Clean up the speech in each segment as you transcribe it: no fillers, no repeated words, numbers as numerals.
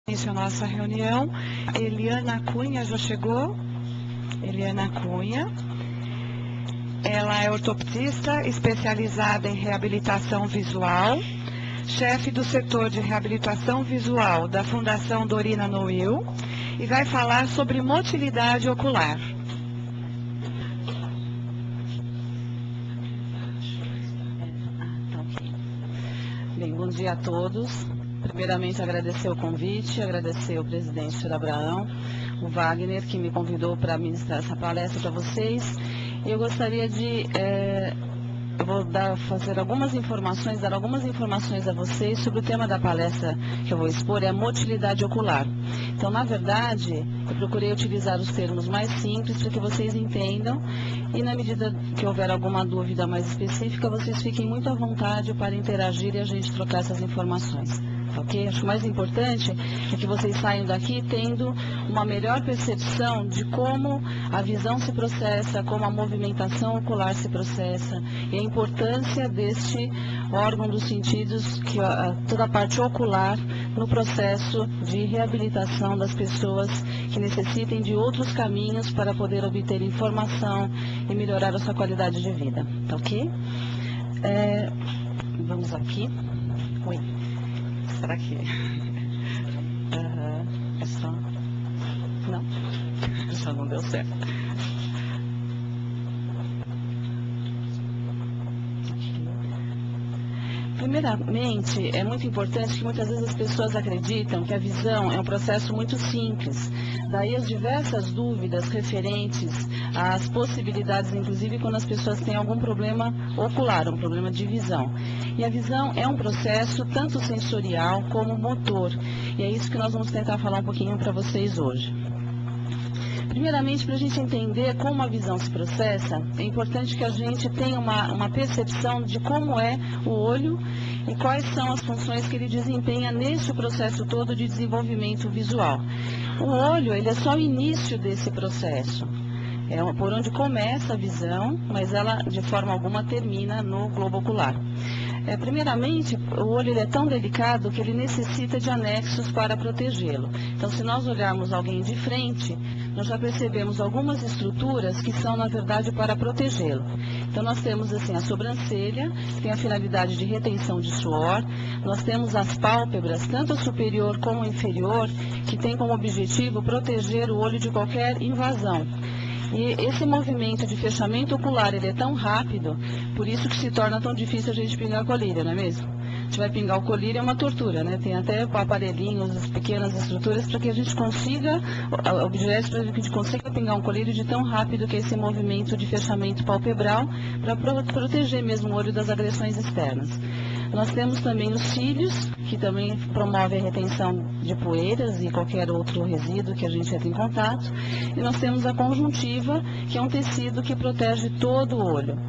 início a nossa reunião. Eliana Cunha já chegou. Eliana Cunha. Ela é ortoptista especializada em reabilitação visual, chefe do setor de reabilitação visual da Fundação Dorina Noil e vai falar sobre motilidade ocular. Bem, bom dia a todos. Primeiramente, agradecer o convite, agradecer o presidente Sr. Abraão, o Wagner, que me convidou para ministrar essa palestra para vocês. Eu gostaria de dar algumas informações a vocês sobre o tema da palestra que eu vou expor, é a motilidade ocular. Então, na verdade, eu procurei utilizar os termos mais simples para que vocês entendam e, na medida que houver alguma dúvida mais específica, vocês fiquem muito à vontade para interagir e a gente trocar essas informações. Ok? Acho que o mais importante é que vocês saiam daqui tendo uma melhor percepção de como a visão se processa, como a movimentação ocular se processa e a importância deste órgão dos sentidos, toda a parte ocular, no processo de reabilitação das pessoas que necessitem de outros caminhos para poder obter informação e melhorar a sua qualidade de vida. Tá ok? Vamos aqui. Oi. Será que... é só... Não? Já não deu certo. Primeiramente, é muito importante que muitas vezes as pessoas acreditam que a visão é um processo muito simples. Daí as diversas dúvidas referentes às possibilidades, inclusive quando as pessoas têm algum problema ocular, um problema de visão. E a visão é um processo tanto sensorial como motor. E é isso que nós vamos tentar falar um pouquinho para vocês hoje. Primeiramente, para a gente entender como a visão se processa, é importante que a gente tenha uma percepção de como é o olho e quais são as funções que ele desempenha nesse processo todo de desenvolvimento visual. O olho, ele é só o início desse processo. É por onde começa a visão, mas ela de forma alguma termina no globo ocular. Primeiramente, o olho ele é tão delicado que ele necessita de anexos para protegê-lo. Então, se nós olharmos alguém de frente, nós já percebemos algumas estruturas que são, na verdade, para protegê-lo. Então, nós temos assim a sobrancelha, que tem a finalidade de retenção de suor. Nós temos as pálpebras, tanto a superior como a inferior, que tem como objetivo proteger o olho de qualquer invasão. E esse movimento de fechamento ocular, ele é tão rápido, por isso que se torna tão difícil a gente pingar a colírio, não é mesmo? A gente vai pingar o colírio, é uma tortura, né? Tem até aparelhinhos, as pequenas estruturas, para que a gente consiga, objetos para que a gente consiga pingar um colírio de tão rápido que é esse movimento de fechamento palpebral, para proteger mesmo o olho das agressões externas. Nós temos também os cílios, que também promovem a retenção de poeiras e qualquer outro resíduo que a gente entra em contato. E nós temos a conjuntiva, que é um tecido que protege todo o olho.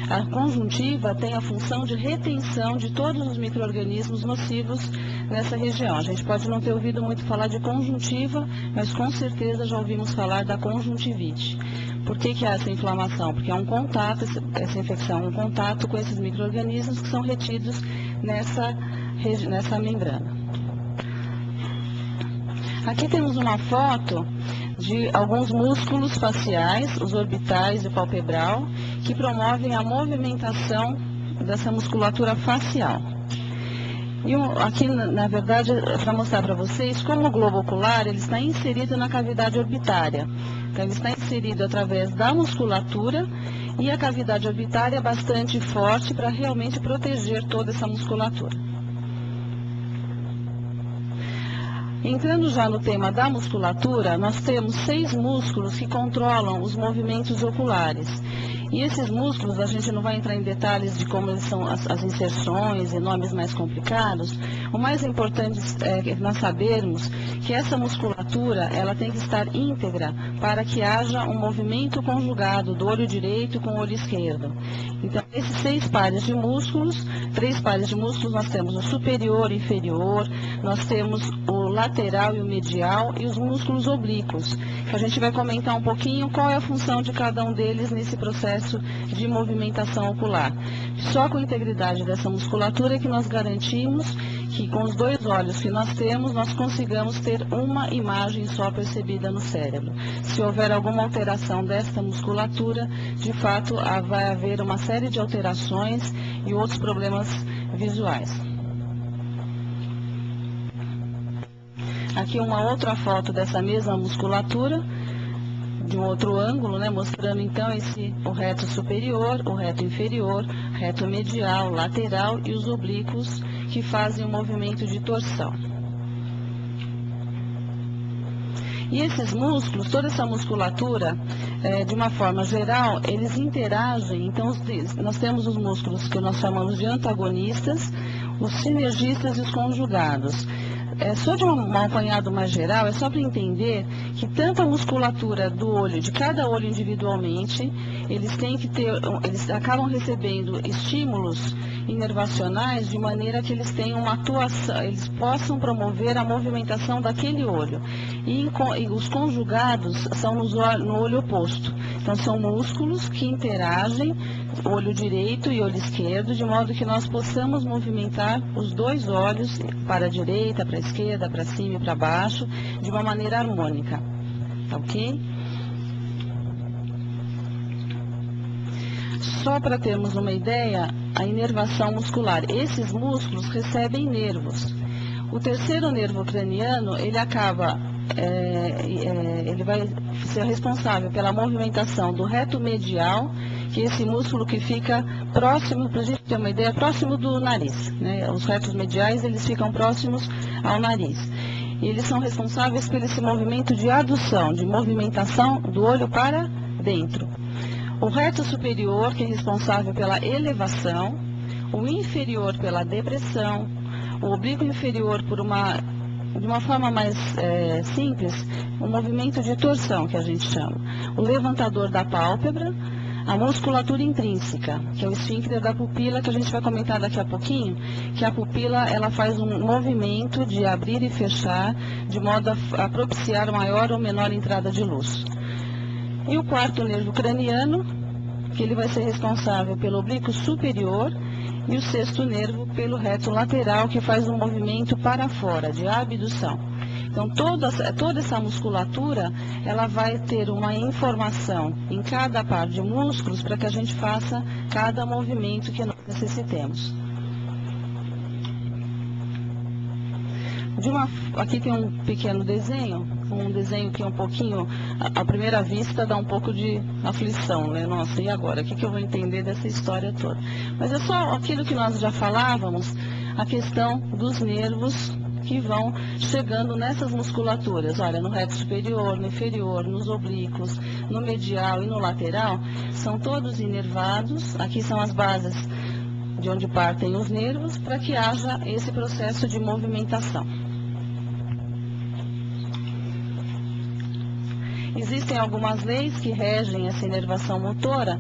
A conjuntiva tem a função de retenção de todos os micro-organismos nocivos nessa região. A gente pode não ter ouvido muito falar de conjuntiva, mas com certeza já ouvimos falar da conjuntivite. Por que há essa inflamação? Porque há um contato, essa infecção, um contato com esses micro-organismos que são retidos nessa membrana. Aqui temos uma foto de alguns músculos faciais, os orbitais e o palpebral, que promovem a movimentação dessa musculatura facial. E aqui, na verdade, é para mostrar para vocês como o globo ocular ele está inserido na cavidade orbitária. Então, ele está inserido através da musculatura e a cavidade orbitária é bastante forte para realmente proteger toda essa musculatura. Entrando já no tema da musculatura, nós temos 6 músculos que controlam os movimentos oculares. E esses músculos, a gente não vai entrar em detalhes de como eles são as inserções e nomes mais complicados. O mais importante é nós sabermos que essa musculatura ela tem que estar íntegra para que haja um movimento conjugado do olho direito com o olho esquerdo. Então, esses 6 pares de músculos, 3 pares de músculos, nós temos o superior e inferior, nós temos o lateral e o medial e os músculos oblíquos, que a gente vai comentar um pouquinho qual é a função de cada um deles nesse processo de movimentação ocular. Só com a integridade dessa musculatura é que nós garantimos que com os 2 olhos que nós temos, nós consigamos ter uma imagem só percebida no cérebro. Se houver alguma alteração desta musculatura, de fato vai haver uma série de alterações e outros problemas visuais. Aqui uma outra foto dessa mesma musculatura, de um outro ângulo, né, mostrando então o reto superior, o reto inferior, reto medial, lateral e os oblíquos que fazem o movimento de torção. E esses músculos, toda essa musculatura, de uma forma geral, eles interagem. Então, nós temos os músculos que nós chamamos de antagonistas, os sinergistas e os conjugados. Só de um apanhado mais geral, é só para entender que tanto a musculatura do olho, de cada olho individualmente, eles acabam recebendo estímulos inervacionais de maneira que eles tenham uma atuação, eles possam promover a movimentação daquele olho. E os conjugados são no olho oposto. Então são músculos que interagem, olho direito e olho esquerdo, de modo que nós possamos movimentar os 2 olhos para a direita, para a esquerda, para cima e para baixo, de uma maneira harmônica. Ok? Só para termos uma ideia, a inervação muscular. Esses músculos recebem nervos. O terceiro nervo craniano, ele vai ser responsável pela movimentação do reto medial, que é esse músculo que fica próximo, para a gente ter uma ideia, próximo do nariz, né? Os retos mediais, eles ficam próximos ao nariz. E eles são responsáveis por esse movimento de adução, de movimentação do olho para dentro. O reto superior, que é responsável pela elevação, o inferior pela depressão, o oblíquo inferior de uma forma mais simples, um movimento de torção, que a gente chama. O levantador da pálpebra, a musculatura intrínseca, que é o esfíncter da pupila, que a gente vai comentar daqui a pouquinho, que a pupila ela faz um movimento de abrir e fechar, de modo a propiciar maior ou menor entrada de luz. E o quarto nervo craniano, que ele vai ser responsável pelo oblíquo superior, e o sexto nervo pelo reto lateral, que faz um movimento para fora, de abdução. Então, toda essa musculatura, ela vai ter uma informação em cada par de músculos para que a gente faça cada movimento que nós necessitemos. Aqui tem um pequeno desenho, que é um pouquinho, à primeira vista, dá um pouco de aflição, né? Nossa, e agora? O que eu vou entender dessa história toda? Mas é só aquilo que nós já falávamos, a questão dos nervos que vão chegando nessas musculaturas. Olha, no reto superior, no inferior, nos oblíquos, no medial e no lateral, são todos inervados. Aqui são as bases de onde partem os nervos, para que haja esse processo de movimentação. Existem algumas leis que regem essa inervação motora,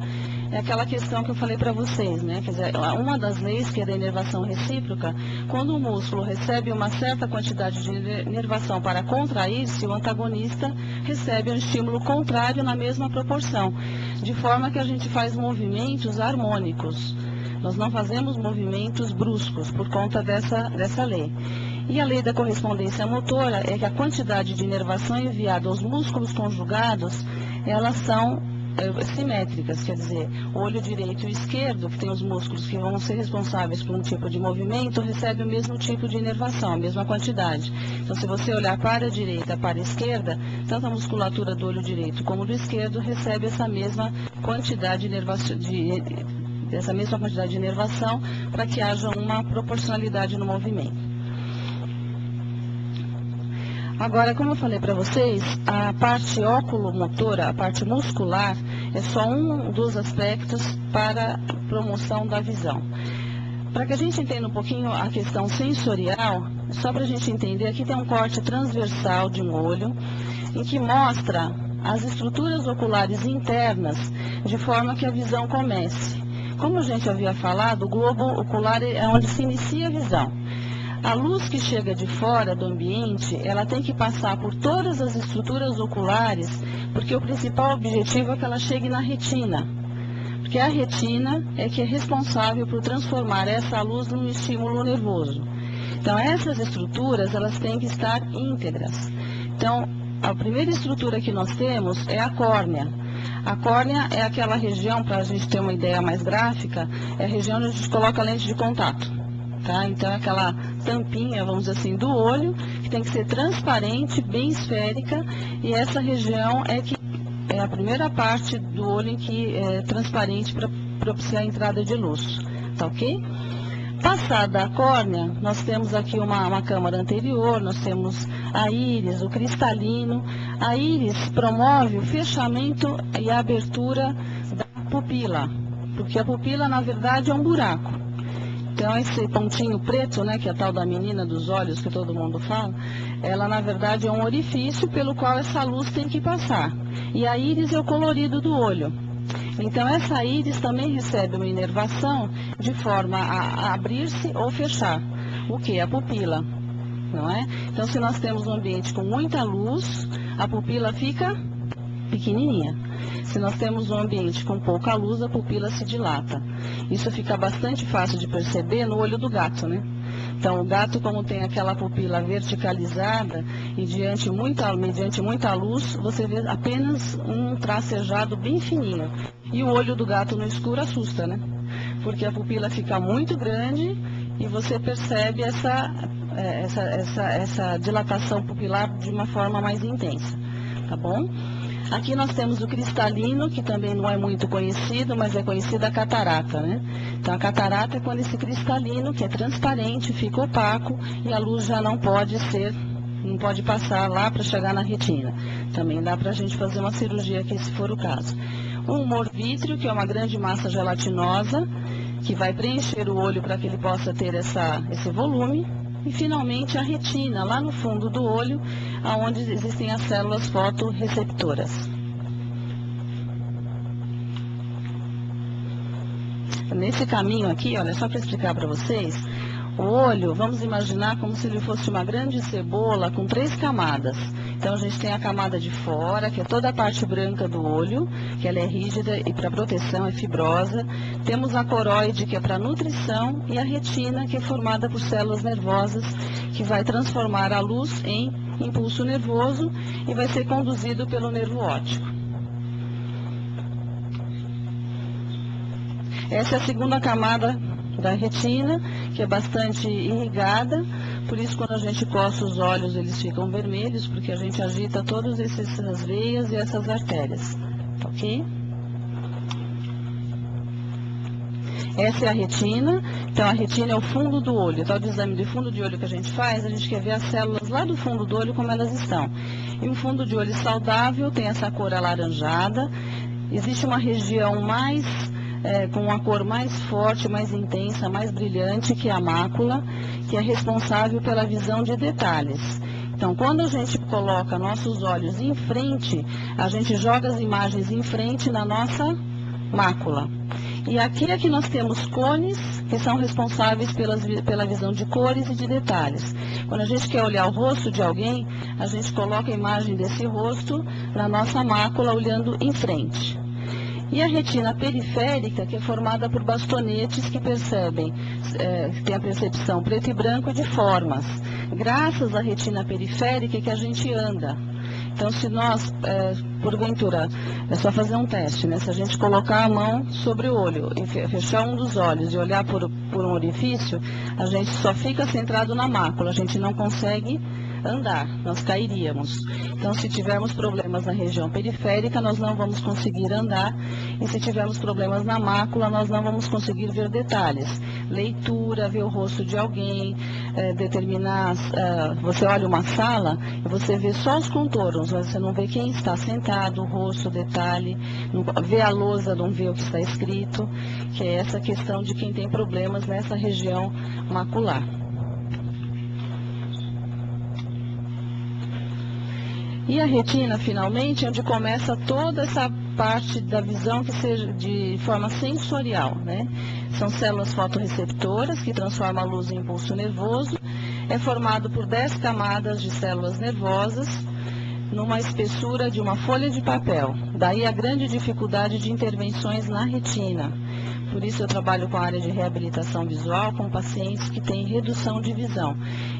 é aquela questão que eu falei para vocês, né? Quer dizer, uma das leis, que é da inervação recíproca, quando o músculo recebe uma certa quantidade de inervação para contrair-se, o antagonista recebe um estímulo contrário na mesma proporção, de forma que a gente faz movimentos harmônicos. Nós não fazemos movimentos bruscos por conta dessa lei. E a lei da correspondência motora é que a quantidade de inervação enviada aos músculos conjugados, elas são simétricas, quer dizer, o olho direito e esquerdo, que tem os músculos que vão ser responsáveis por um tipo de movimento, recebe o mesmo tipo de inervação, a mesma quantidade. Então, se você olhar para a direita, para a esquerda, tanto a musculatura do olho direito como do esquerdo recebe essa mesma quantidade de inervação, para que haja uma proporcionalidade no movimento. Agora, como eu falei para vocês, a parte oculomotora, a parte muscular, é só um dos aspectos para a promoção da visão. Para que a gente entenda um pouquinho a questão sensorial, só para a gente entender, aqui tem um corte transversal de um olho, em que mostra as estruturas oculares internas, de forma que a visão comece. Como a gente havia falado, o globo ocular é onde se inicia a visão. A luz que chega de fora do ambiente, ela tem que passar por todas as estruturas oculares, porque o principal objetivo é que ela chegue na retina. Porque a retina é que é responsável por transformar essa luz num estímulo nervoso. Então, essas estruturas, elas têm que estar íntegras. Então, a primeira estrutura que nós temos é a córnea. A córnea é aquela região, para a gente ter uma ideia mais gráfica, é a região onde a gente coloca a lente de contato. Tá? Então, é aquela tampinha, vamos dizer assim, do olho, que tem que ser transparente, bem esférica, e essa região é a primeira parte do olho em que é transparente para propiciar a entrada de luz. Tá ok? Passada a córnea, nós temos aqui uma câmara anterior, nós temos a íris, o cristalino. A íris promove o fechamento e a abertura da pupila, porque a pupila, na verdade, é um buraco. Então, esse pontinho preto, né, que é a tal da menina dos olhos que todo mundo fala, ela, na verdade, é um orifício pelo qual essa luz tem que passar. E a íris é o colorido do olho. Então, essa íris também recebe uma inervação de forma a abrir-se ou fechar. O que? A pupila, não é? Então, se nós temos um ambiente com muita luz, a pupila fica pequenininha. Se nós temos um ambiente com pouca luz, a pupila se dilata. Isso fica bastante fácil de perceber no olho do gato, né? Então, o gato, como tem aquela pupila verticalizada e mediante muita luz, você vê apenas um tracejado bem fininho. E o olho do gato no escuro assusta, né? Porque a pupila fica muito grande e você percebe essa dilatação pupilar de uma forma mais intensa, tá bom? Aqui nós temos o cristalino, que também não é muito conhecido, mas é conhecida a catarata, né? Então, a catarata é quando esse cristalino, que é transparente, fica opaco e a luz já não pode passar lá para chegar na retina. Também dá para a gente fazer uma cirurgia aqui, se for o caso. O humor vítreo, que é uma grande massa gelatinosa, que vai preencher o olho para que ele possa ter esse volume. E, finalmente, a retina, lá no fundo do olho, onde existem as células fotorreceptoras. Nesse caminho aqui, olha, só para explicar para vocês, o olho, vamos imaginar como se ele fosse uma grande cebola com 3 camadas. Então, a gente tem a camada de fora, que é toda a parte branca do olho, que ela é rígida e para proteção é fibrosa. Temos a coroide, que é para nutrição, e a retina, que é formada por células nervosas, que vai transformar a luz em impulso nervoso e vai ser conduzido pelo nervo óptico. Essa é a segunda camada da retina, que é bastante irrigada, por isso quando a gente coça os olhos eles ficam vermelhos, porque a gente agita todas essas veias e essas artérias, ok? Essa é a retina. Então, a retina é o fundo do olho. Então, o exame de fundo de olho que a gente faz, a gente quer ver as células lá do fundo do olho, como elas estão. E um fundo de olho saudável tem essa cor alaranjada. Existe uma região com uma cor mais forte, mais intensa, mais brilhante, que é a mácula, que é responsável pela visão de detalhes. Então, quando a gente coloca nossos olhos em frente, a gente joga as imagens em frente na nossa mácula. E aqui nós temos cones, que são responsáveis pela visão de cores e de detalhes. Quando a gente quer olhar o rosto de alguém, a gente coloca a imagem desse rosto na nossa mácula, olhando em frente. E a retina periférica, que é formada por bastonetes que tem a percepção preto e branco de formas. Graças à retina periférica que a gente anda. Então, se nós, porventura, é só fazer um teste, né? Se a gente colocar a mão sobre o olho e fechar um dos olhos e olhar por um orifício, a gente só fica centrado na mácula, a gente não consegue andar, nós cairíamos. Então, se tivermos problemas na região periférica, nós não vamos conseguir andar, e se tivermos problemas na mácula, nós não vamos conseguir ver detalhes. Leitura, ver o rosto de alguém, determinar, você olha uma sala e você vê só os contornos, mas você não vê quem está sentado, o rosto, o detalhe, vê a lousa, não vê o que está escrito, que é essa questão de quem tem problemas nessa região macular. E a retina, finalmente, é onde começa toda essa parte da visão que seja de forma sensorial, né? São células fotorreceptoras que transformam a luz em impulso nervoso. É formado por 10 camadas de células nervosas. numa espessura de uma folha de papel. Daí a grande dificuldade de intervenções na retina. Por isso eu trabalho com a área de reabilitação visual com pacientes que têm redução de visão.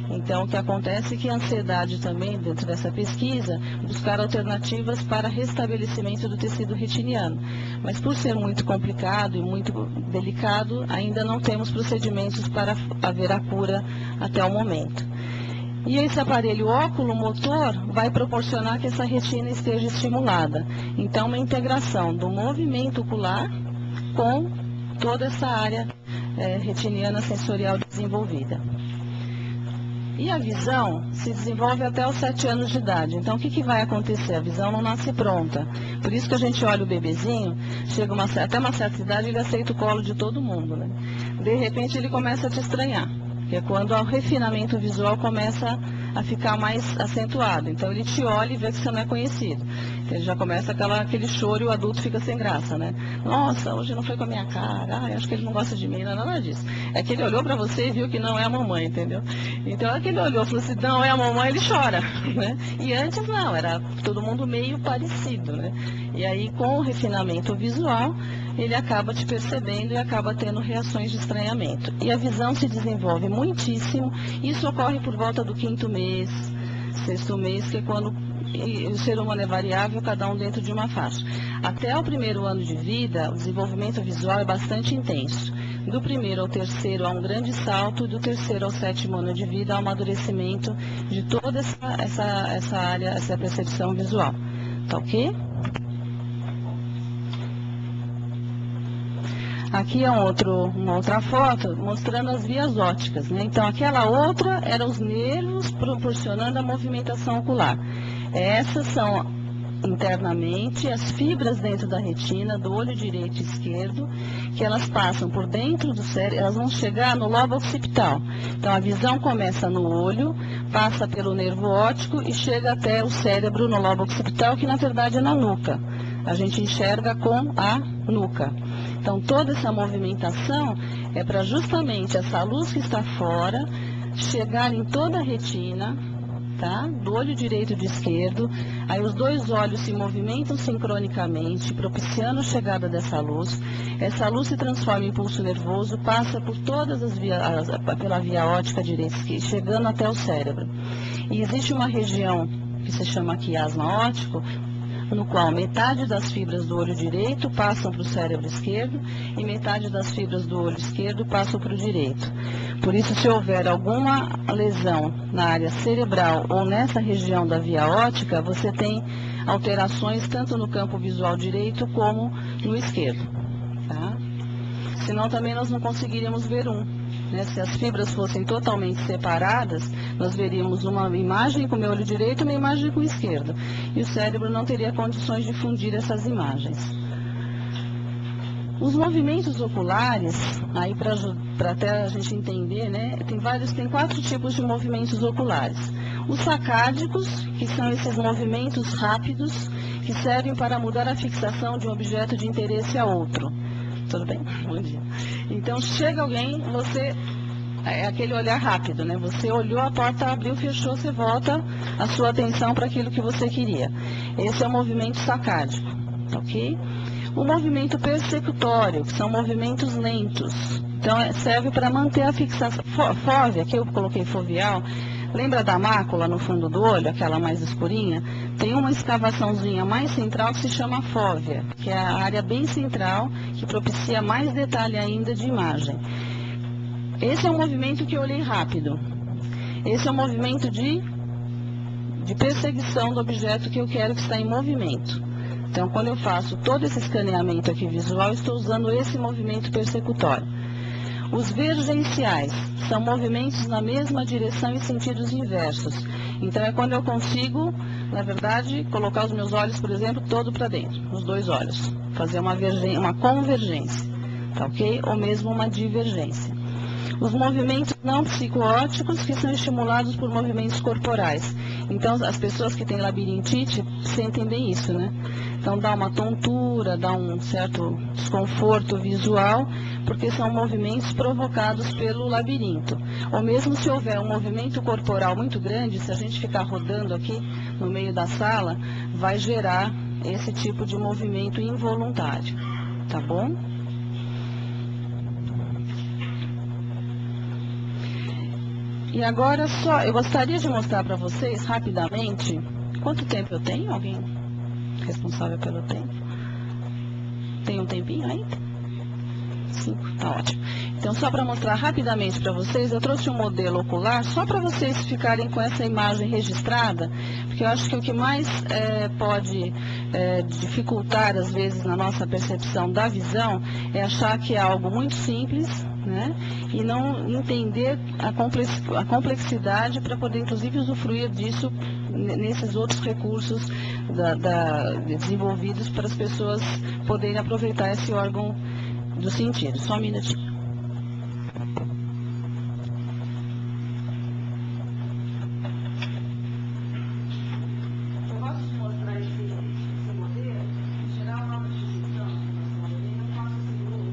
Então o que acontece é que a ansiedade também, dentro dessa pesquisa, buscar alternativas para restabelecimento do tecido retiniano. Mas por ser muito complicado e muito delicado, ainda não temos procedimentos para haver a cura até o momento. E esse aparelho óculo-motor vai proporcionar que essa retina esteja estimulada. Então, uma integração do movimento ocular com toda essa área retiniana sensorial desenvolvida. E a visão se desenvolve até os 7 anos de idade. Então, o que vai acontecer? A visão não nasce pronta. Por isso que a gente olha o bebezinho, chega até uma certa idade, ele aceita o colo de todo mundo, né? De repente, ele começa a te estranhar. Que é quando o refinamento visual começa a ficar mais acentuado. Então ele te olha e vê que você não é conhecido. Então, ele já começa aquele choro e o adulto fica sem graça, né? Nossa, hoje não foi com a minha cara, acho que ele não gosta de mim, não é nada disso. É que ele olhou para você e viu que não é a mamãe, entendeu? Então é que ele olhou e falou assim, não é a mamãe, ele chora, né? E antes não, era todo mundo meio parecido, né? E aí com o refinamento visual, ele acaba te percebendo e acaba tendo reações de estranhamento. E a visão se desenvolve muitíssimo, isso ocorre por volta do 5º mês, 6º mês, que é quando o ser humano é variável, cada um dentro de uma faixa. Até o 1º ano de vida, o desenvolvimento visual é bastante intenso. Do 1º ao 3º há um grande salto, e do 3º ao 7º ano de vida há um amadurecimento de toda essa área, essa percepção visual. Tá ok? Aqui é uma outra foto mostrando as vias ópticas, né? Então aquela outra eram os nervos proporcionando a movimentação ocular. Essas são internamente as fibras dentro da retina, do olho direito e esquerdo, que elas passam por dentro do cérebro, elas vão chegar no lobo occipital. Então a visão começa no olho, passa pelo nervo óptico e chega até o cérebro no lobo occipital, que na verdade é na nuca. A gente enxerga com a nuca. Então, toda essa movimentação é para justamente essa luz que está fora chegar em toda a retina, tá? Do olho direito e do esquerdo. Aí os dois olhos se movimentam sincronicamente, propiciando a chegada dessa luz. Essa luz se transforma em impulso nervoso, passa por todas as vias, pela via óptica direita e esquerda, chegando até o cérebro. E existe uma região que se chama quiasma óptico, no qual metade das fibras do olho direito passam para o cérebro esquerdo e metade das fibras do olho esquerdo passam para o direito. Por isso, se houver alguma lesão na área cerebral ou nessa região da via óptica, você tem alterações tanto no campo visual direito como no esquerdo. Tá? Senão também nós não conseguiríamos ver né? Se as fibras fossem totalmente separadas, nós veríamos uma imagem com o meu olho direito e uma imagem com o esquerdo. E o cérebro não teria condições de fundir essas imagens. Os movimentos oculares, aí para até a gente entender, né? Tem 4 tipos de movimentos oculares. Os sacádicos, que são esses movimentos rápidos, que servem para mudar a fixação de um objeto de interesse a outro. Tudo bem? Bom dia. Então, chega alguém, é aquele olhar rápido, né? Você olhou, a porta abriu, fechou, você volta a sua atenção para aquilo que você queria. Esse é o movimento sacádico, ok? O movimento persecutório, que são movimentos lentos. Então, serve para manter a fixação. Fóvea, aqui eu coloquei foveal. Lembra da mácula no fundo do olho, aquela mais escurinha? Tem uma escavaçãozinha mais central que se chama fóvea, que é a área bem central, que propicia mais detalhe ainda de imagem. Esse é um movimento que eu olhei rápido. Esse é um movimento de perseguição do objeto que eu quero que está em movimento. Então, quando eu faço todo esse escaneamento aqui visual, estou usando esse movimento persecutório. Os vergenciais são movimentos na mesma direção em sentidos inversos. Então, é quando eu consigo, na verdade, colocar os meus olhos, por exemplo, todo para dentro, os dois olhos. Fazer uma convergência, tá ok? Ou mesmo uma divergência. Os movimentos não psicoóticos que são estimulados por movimentos corporais. Então, as pessoas que têm labirintite sentem bem isso, né? Então, dá uma tontura, dá um certo desconforto visual, porque são movimentos provocados pelo labirinto. Ou mesmo se houver um movimento corporal muito grande, se a gente ficar rodando aqui no meio da sala, vai gerar esse tipo de movimento involuntário, tá bom? E agora eu gostaria de mostrar para vocês rapidamente, quanto tempo eu tenho? Alguém responsável pelo tempo? Tem um tempinho ainda? 5, tá ótimo. Então, só para mostrar rapidamente para vocês, eu trouxe um modelo ocular, só para vocês ficarem com essa imagem registrada, porque eu acho que o que mais pode dificultar, às vezes, na nossa percepção da visão, é achar que é algo muito simples, né? E não entender a complexidade para poder, inclusive, usufruir disso nesses outros recursos desenvolvidos para as pessoas poderem aproveitar esse órgão do sentido. Só um minutinho. Eu gosto de mostrar esse modelo, em geral, uma descrição, eu não faço seguro,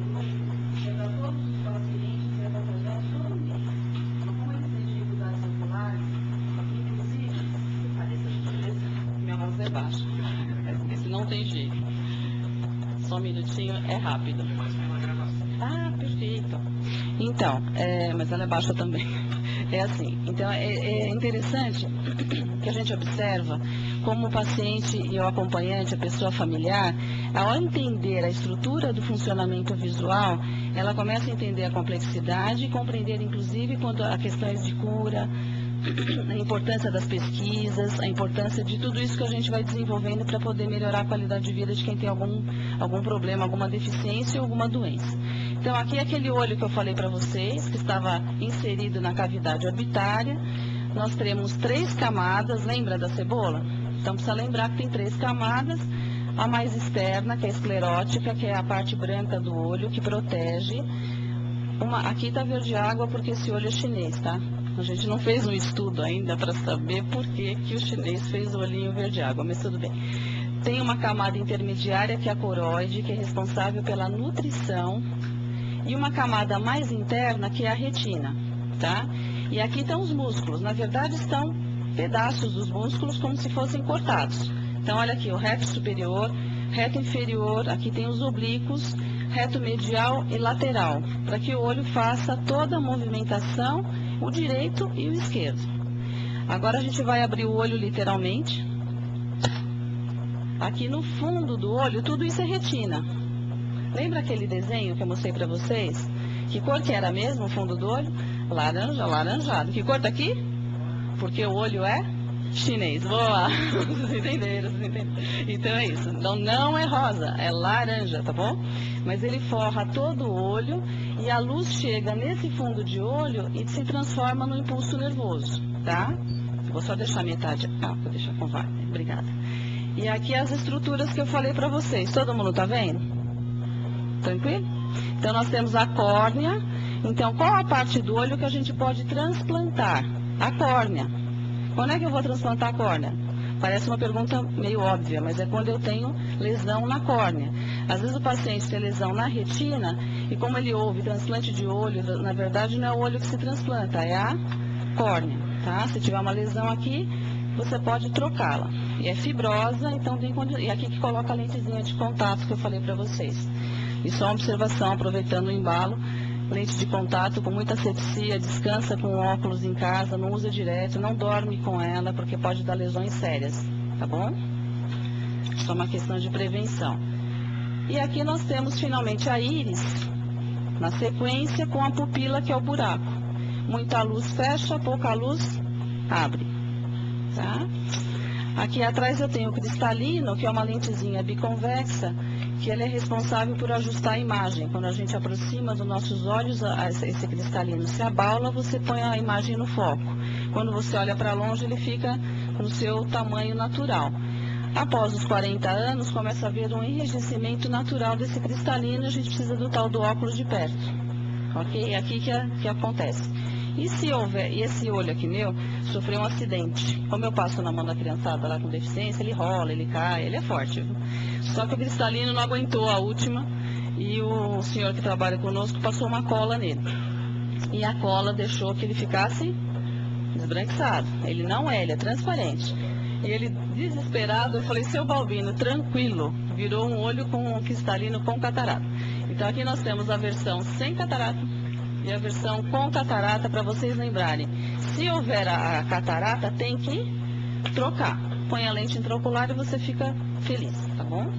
é para todos os pacientes, é para projetos, todo mundo. Então, como eles têm dificuldades oculares, inclusive, minha voz é baixa, esse não tem jeito. Só um minutinho, é rápido. Ah, perfeito. Então, mas ela é baixa também. É assim, então é interessante que a gente observa como o paciente e o acompanhante, a pessoa familiar, ao entender a estrutura do funcionamento visual, ela começa a entender a complexidade e compreender, inclusive, quando há questões de cura, a importância das pesquisas, a importância de tudo isso que a gente vai desenvolvendo para poder melhorar a qualidade de vida de quem tem algum problema, alguma deficiência ou alguma doença. Então, aqui é aquele olho que eu falei para vocês, que estava inserido na cavidade orbitária. Nós teremos 3 camadas, lembra da cebola? Então, precisa lembrar que tem 3 camadas. A mais externa, que é a esclerótica, que é a parte branca do olho, que protege. Aqui está verde água porque esse olho é chinês, tá? A gente não fez um estudo ainda para saber por que o chinês fez o olhinho verde água, mas tudo bem. Tem uma camada intermediária, que é a coroide, que é responsável pela nutrição, e uma camada mais interna, que é a retina, tá? E aqui estão os músculos. Na verdade, estão pedaços dos músculos como se fossem cortados. Então, olha aqui, o reto superior, reto inferior, aqui tem os oblíquos, reto medial e lateral, para que o olho faça toda a movimentação, o direito e o esquerdo. Agora a gente vai abrir o olho literalmente. Aqui no fundo do olho, tudo isso é retina. Lembra aquele desenho que eu mostrei para vocês? Que cor que era mesmo o fundo do olho? Laranja, alaranjado. Que cor tá aqui? Porque o olho é chinês. Boa! Vocês entenderam, vocês entenderam. Então é isso. Então não é rosa, é laranja, tá bom? Mas ele forra todo o olho e a luz chega nesse fundo de olho e se transforma no impulso nervoso, tá? Vou só deixar metade. Vou deixar com vai. Obrigada. E aqui as estruturas que eu falei para vocês. Todo mundo tá vendo? Tranquilo? Então nós temos a córnea. Então qual a parte do olho que a gente pode transplantar? A córnea. Quando é que eu vou transplantar a córnea? Parece uma pergunta meio óbvia, mas é quando eu tenho lesão na córnea. Às vezes o paciente tem lesão na retina e como ele ouve transplante de olho, na verdade não é o olho que se transplanta, é a córnea, tá? Se tiver uma lesão aqui, você pode trocá-la. E é fibrosa, então tem e aqui que coloca a lentezinha de contato que eu falei para vocês. E só uma observação, aproveitando o embalo, lente de contato com muita asepsia, descansa com óculos em casa, não usa direto, não dorme com ela, porque pode dar lesões sérias, tá bom? Só uma questão de prevenção. E aqui nós temos finalmente a íris, na sequência com a pupila, que é o buraco. Muita luz fecha, pouca luz abre, tá? Aqui atrás eu tenho o cristalino, que é uma lentezinha biconvexa, que ele é responsável por ajustar a imagem. Quando a gente aproxima dos nossos olhos, esse cristalino se abaula, você põe a imagem no foco. Quando você olha para longe, ele fica com o seu tamanho natural. Após os 40 anos, começa a haver um enrijecimento natural desse cristalino e a gente precisa do tal do óculos de perto. ok? É aqui que acontece. E se houver, e esse olho aqui meu sofreu um acidente, como eu passo na mão da criançada lá com deficiência, ele rola, ele cai, ele é forte, viu? Só que o cristalino não aguentou a última e o senhor que trabalha conosco passou uma cola nele. E a cola deixou que ele ficasse esbranquiçado. Ele não é, ele é transparente. E ele, desesperado, eu falei, seu Balbino, tranquilo, virou um olho com cristalino com catarata. Então aqui nós temos a versão sem catarata e a versão com catarata, para vocês lembrarem. Se houver a catarata, tem que trocar. Põe a lente intraocular e você fica feliz, tá bom?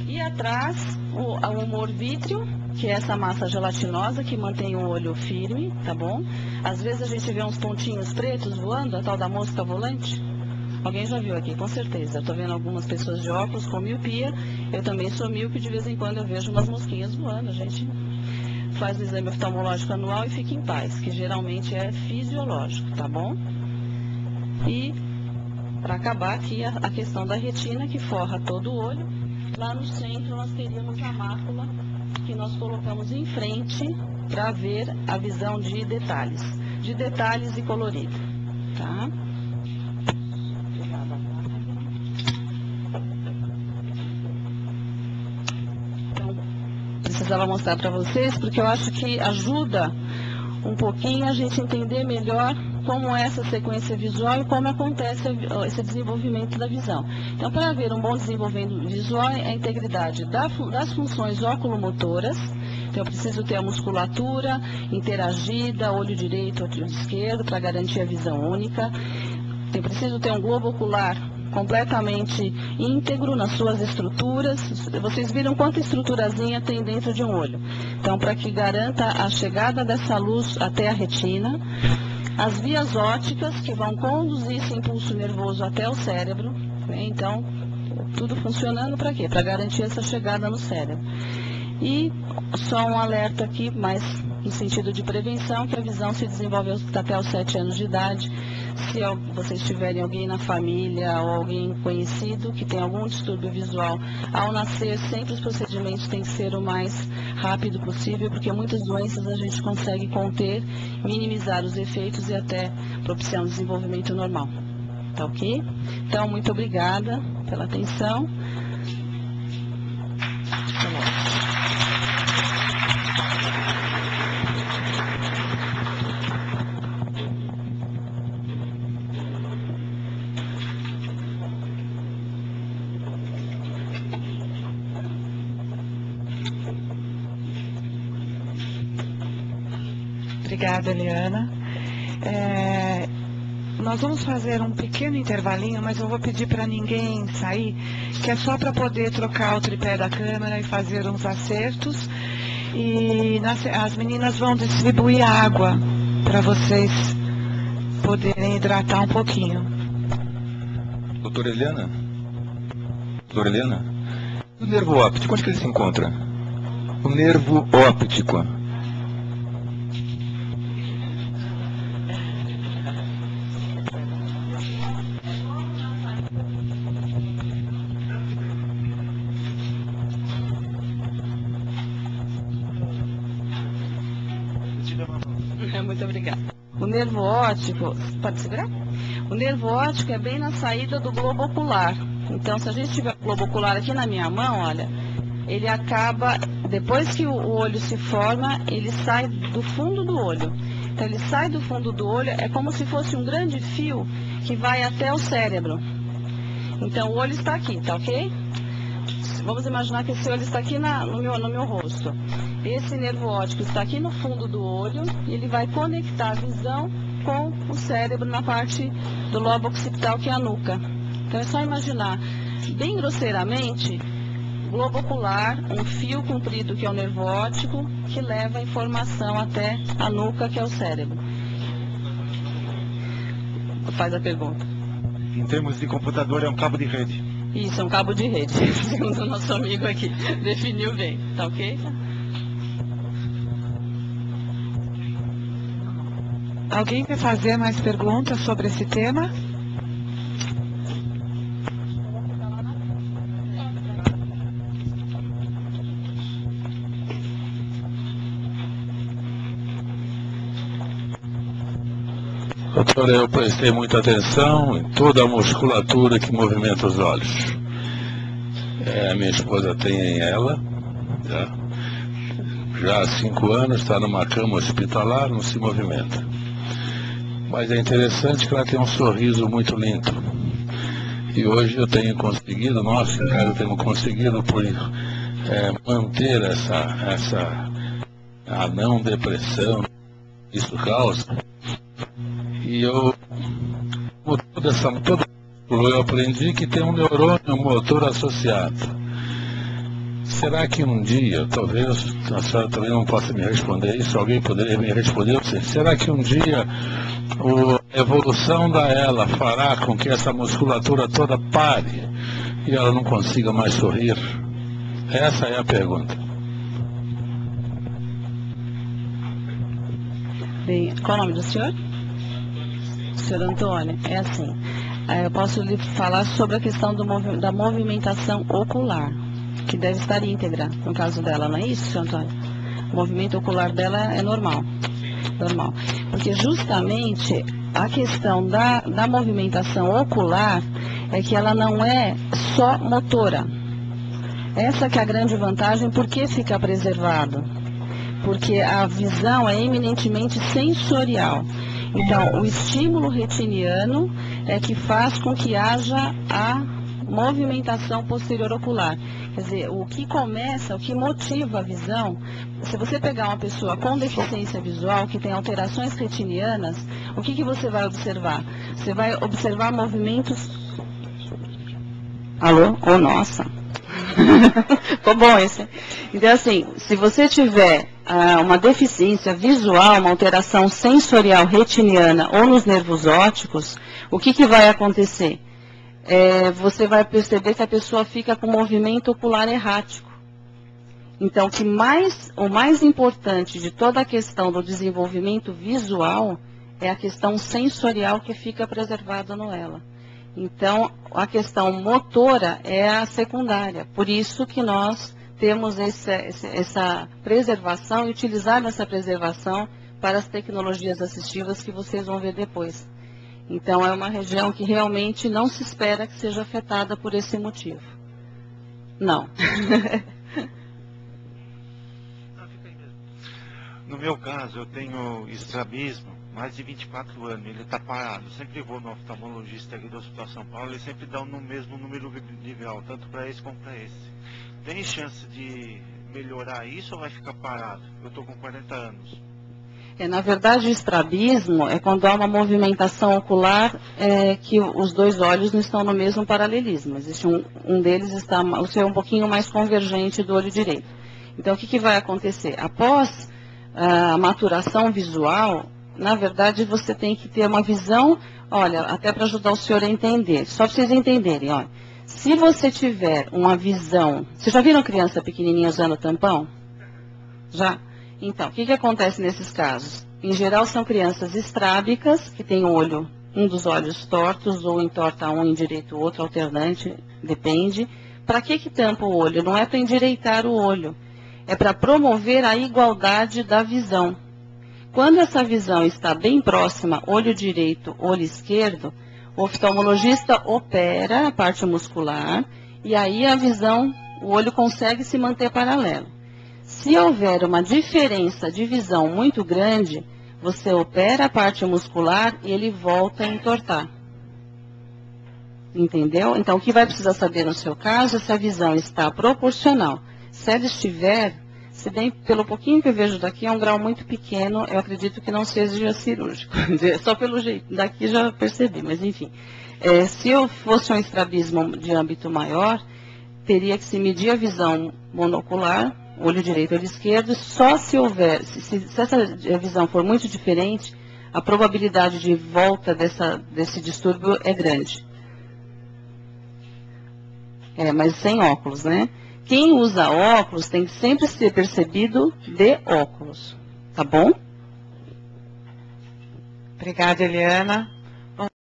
E atrás, o humor vítreo, que é essa massa gelatinosa que mantém o olho firme, tá bom? Às vezes a gente vê uns pontinhos pretos voando, a tal da mosca volante. Alguém já viu aqui, com certeza. Eu tô vendo algumas pessoas de óculos com miopia. Eu também sou míope, de vez em quando eu vejo umas mosquinhas voando. A gente faz o exame oftalmológico anual e fica em paz, que geralmente é fisiológico, tá bom? E para acabar aqui a questão da retina, que forra todo o olho. Lá no centro nós teríamos a mácula, que nós colocamos em frente para ver a visão de detalhes e colorido, tá? Então, precisava mostrar para vocês, porque eu acho que ajuda um pouquinho a gente entender melhor como é essa sequência visual e como acontece esse desenvolvimento da visão. Então, para haver um bom desenvolvimento visual, é a integridade das funções oculomotoras. Então, eu preciso ter a musculatura interagida, olho direito, olho esquerdo, para garantir a visão única. Eu preciso ter um globo ocular completamente íntegro nas suas estruturas. Vocês viram quanta estruturazinha tem dentro de um olho. Então, para que garanta a chegada dessa luz até a retina. As vias ópticas que vão conduzir esse impulso nervoso até o cérebro, né? Então, tudo funcionando para quê? Para garantir essa chegada no cérebro. E só um alerta aqui, mas no sentido de prevenção, que a visão se desenvolve até os 7 anos de idade. Se vocês tiverem alguém na família ou alguém conhecido que tem algum distúrbio visual, ao nascer, sempre os procedimentos têm que ser o mais rápido possível, porque muitas doenças a gente consegue conter, minimizar os efeitos e até propiciar um desenvolvimento normal. Tá ok? Então, muito obrigada pela atenção. Obrigada, Eliana. Nós vamos fazer um pequeno intervalinho, mas eu vou pedir para ninguém sair, que é só para poder trocar o tripé da câmera e fazer uns acertos. E as meninas vão distribuir água para vocês poderem hidratar um pouquinho. Doutora Eliana? Doutora Eliana? O nervo óptico, onde que ele se encontra? O nervo óptico. Muito obrigada. O nervo óptico, pode segurar? O nervo óptico é bem na saída do globo ocular. Então, se a gente tiver o globo ocular aqui na minha mão, olha, ele acaba, depois que o olho se forma, ele sai do fundo do olho. Então, ele sai do fundo do olho, é como se fosse um grande fio que vai até o cérebro. Então, o olho está aqui, tá ok? Vamos imaginar que esse olho está aqui no meu rosto. Esse nervo óptico está aqui no fundo do olho e ele vai conectar a visão com o cérebro na parte do lobo occipital, que é a nuca. Então é só imaginar, bem grosseiramente, globo ocular, um fio comprido que é o nervo óptico, que leva a informação até a nuca, que é o cérebro. Faz a pergunta. Em termos de computador, é um cabo de rede. Isso, é um cabo de rede. Segundo o nosso amigo aqui, definiu bem, tá ok? Alguém quer fazer mais perguntas sobre esse tema? doutora, eu prestei muita atenção em toda a musculatura que movimenta os olhos. Minha esposa tem ela, já há 5 anos, está numa cama hospitalar, não se movimenta. Mas é interessante que ela tem um sorriso muito lindo. E hoje eu tenho conseguido, nós em casa temos conseguido manter a não depressão, isso causa. E eu aprendi que tem um neurônio motor associado. Será que um dia, talvez a senhora também não possa me responder isso, alguém poderia me responder, será que um dia a evolução da ela fará com que essa musculatura toda pare e ela não consiga mais sorrir? Essa é a pergunta. Bem, qual o nome do senhor? Senhor Antônio, é assim, eu posso lhe falar sobre a questão da movimentação ocular, que deve estar íntegra, no caso dela, não é isso, senhor Antônio? O movimento ocular dela é normal, porque justamente a questão da movimentação ocular é que ela não é só motora. Essa que é a grande vantagem, por que fica preservado? Porque a visão é eminentemente sensorial. Então, o estímulo retiniano é que faz com que haja a movimentação posterior ocular. Quer dizer, o que motiva a visão, se você pegar uma pessoa com deficiência visual, que tem alterações retinianas, o que você vai observar? Você vai observar movimentos... Alô? Oh, nossa! Ficou bom esse. Então, assim, se você tiver uma deficiência visual, uma alteração sensorial retiniana ou nos nervos ópticos, o que vai acontecer? Você vai perceber que a pessoa fica com movimento ocular errático. Então, o mais importante de toda a questão do desenvolvimento visual é a questão sensorial que fica preservada no ela. Então, a questão motora é a secundária. Por isso que nós temos essa preservação e utilizar essa preservação para as tecnologias assistivas que vocês vão ver depois. Então, é uma região que realmente não se espera que seja afetada por esse motivo. Não. No meu caso, eu tenho estrabismo, mais de 24 anos, ele está parado. Eu sempre vou no oftalmologista aqui do Hospital São Paulo, ele sempre dá no mesmo número de grau, tanto para esse como para esse. Tem chance de melhorar isso ou vai ficar parado? Eu estou com 40 anos. Na verdade, o estrabismo é quando há uma movimentação ocular que os dois olhos não estão no mesmo paralelismo. Existe um deles, o seu é um pouquinho mais convergente do olho direito. Então, o que vai acontecer? Após a maturação visual, na verdade, você tem que ter uma visão, olha, até para ajudar o senhor a entender, só para vocês entenderem, olha, se você tiver uma visão, vocês já viram criança pequenininha usando tampão? Já? Então, o que acontece nesses casos? Em geral, são crianças estrábicas, que têm um dos olhos tortos, ou entorta um, endireita o outro, alternante, depende. Para que tampa o olho? Não é para endireitar o olho, é para promover a igualdade da visão. Quando essa visão está bem próxima, olho direito, olho esquerdo, o oftalmologista opera a parte muscular e aí a visão, o olho consegue se manter paralelo. Se houver uma diferença de visão muito grande, você opera a parte muscular e ele volta a entortar. Entendeu? Então, o que vai precisar saber no seu caso é se a visão está proporcional. Se ela estiver, se bem pelo pouquinho que eu vejo daqui, é um grau muito pequeno, eu acredito que não seja cirúrgico. Só pelo jeito, daqui já percebi, mas enfim. Se eu fosse um estrabismo de âmbito maior, teria que se medir a visão monocular, olho direito e olho esquerdo, só se houver, se essa visão for muito diferente, a probabilidade de volta desse distúrbio é grande. Mas sem óculos, né? Quem usa óculos tem que sempre ser percebido de óculos, tá bom? Obrigada, Eliana.